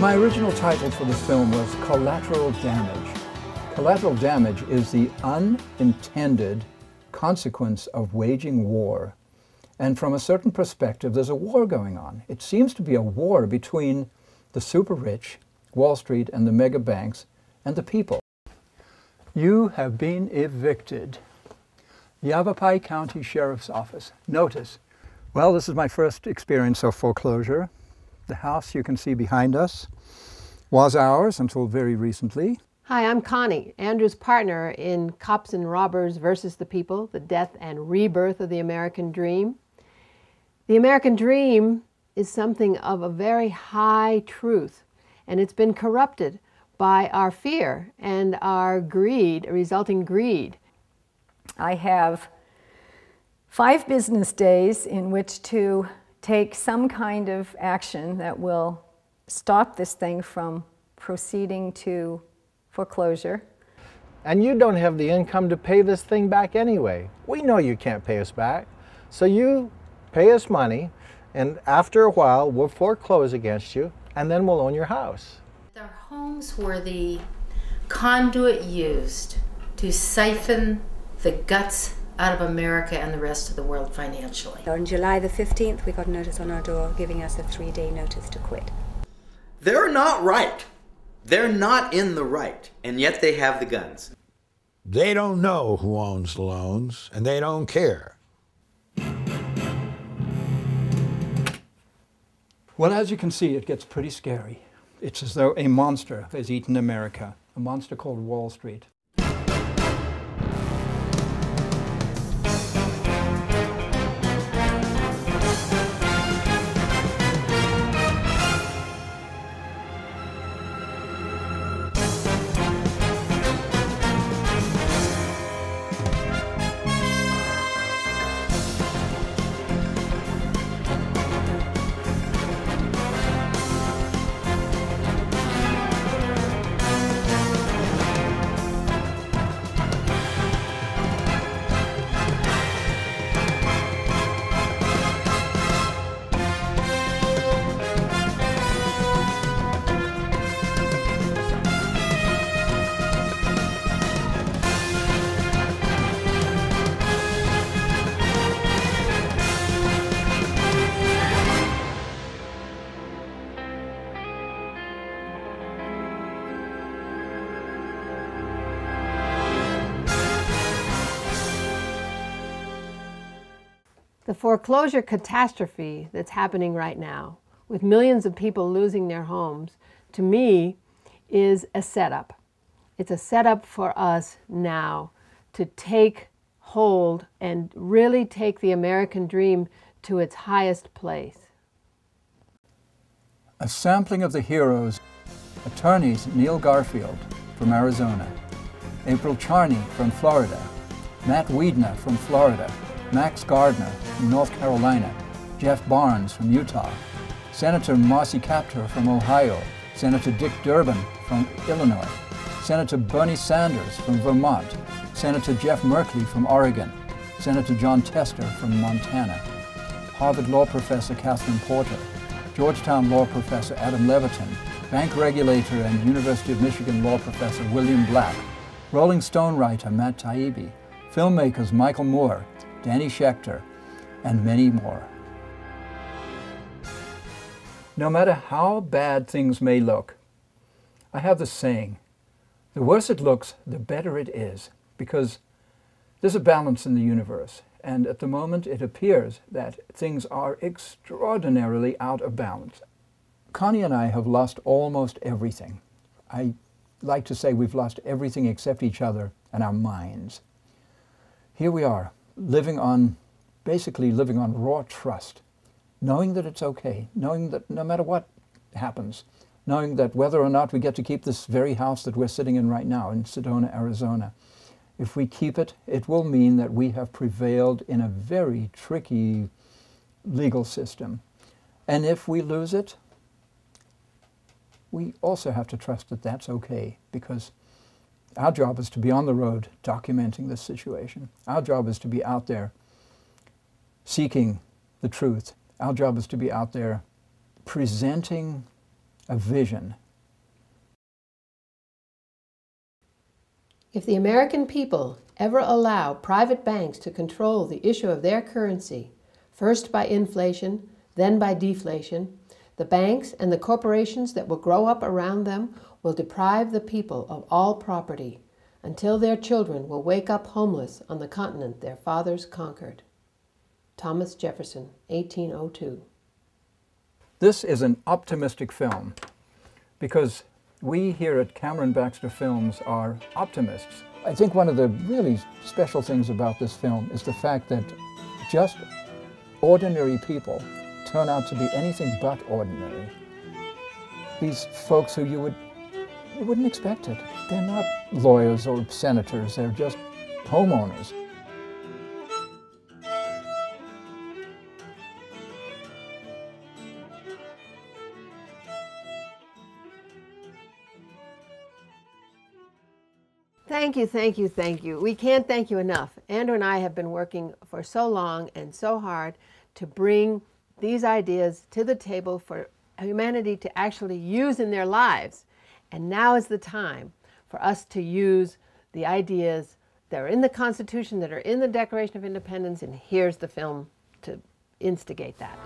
My original title for this film was Collateral Damage. Collateral damage is the unintended consequence of waging war. And from a certain perspective, there's a war going on. It seems to be a war between the super rich, Wall Street, and the mega banks, and the people. You have been evicted. Yavapai County Sheriff's Office. Notice. Well, this is my first experience of foreclosure. The house you can see behind us was ours until very recently. Hi, I'm Connie, Andrew's partner in Cops and Robbers versus the People, the death and rebirth of the American dream. The American dream is something of a very high truth, and it's been corrupted by our fear and our greed, resulting greed. I have 5 business days in which to take some kind of action that will stop this thing from proceeding to foreclosure. And you don't have the income to pay this thing back anyway. We know you can't pay us back. So you pay us money, and after a while we'll foreclose against you, and then we'll own your house. Our homes were the conduit used to siphon the guts out of America and the rest of the world financially. On July the 15th, we got a notice on our door giving us a 3-day notice to quit. They're not right. They're not in the right, and yet they have the guns. They don't know who owns the loans, and they don't care. Well, as you can see, it gets pretty scary. It's as though a monster has eaten America, a monster called Wall Street. The foreclosure catastrophe that's happening right now, with millions of people losing their homes, to me, is a setup. It's a setup for us now to take hold and really take the American dream to its highest place. A sampling of the heroes: attorneys Neil Garfield from Arizona, April Charney from Florida, Matt Wiedner from Florida, Max Gardner from North Carolina, Jeff Barnes from Utah, Senator Marcy Kaptur from Ohio, Senator Dick Durbin from Illinois, Senator Bernie Sanders from Vermont, Senator Jeff Merkley from Oregon, Senator John Tester from Montana, Harvard law professor Catherine Porter, Georgetown law professor Adam Levitin, bank regulator and University of Michigan law professor William Black, Rolling Stone writer Matt Taibbi, filmmakers Michael Moore, Danny Schechter, and many more. No matter how bad things may look, I have this saying: the worse it looks, the better it is, because there's a balance in the universe, and at the moment it appears that things are extraordinarily out of balance. Connie and I have lost almost everything. I like to say we've lost everything except each other and our minds. Here we are, basically living on raw trust, knowing that it's okay, knowing that no matter what happens, knowing that whether or not we get to keep this very house that we're sitting in right now in Sedona, Arizona, if we keep it, it will mean that we have prevailed in a very tricky legal system. And if we lose it, we also have to trust that that's okay, because our job is to be on the road documenting this situation. Our job is to be out there seeking the truth. Our job is to be out there presenting a vision. If the American people ever allow private banks to control the issue of their currency, first by inflation, then by deflation, the banks and the corporations that will grow up around them will deprive the people of all property until their children will wake up homeless on the continent their fathers conquered. Thomas Jefferson, 1802. This is an optimistic film because we here at Cameron Baxter Films are optimists. I think one of the really special things about this film is the fact that just ordinary people turn out to be anything but ordinary. These folks who you wouldn't expect it. They're not lawyers or senators, they're just homeowners. Thank you, thank you, thank you. We can't thank you enough. Andrew and I have been working for so long and so hard to bring these ideas to the table for humanity to actually use in their lives. And now is the time for us to use the ideas that are in the Constitution, that are in the Declaration of Independence, and here's the film to instigate that.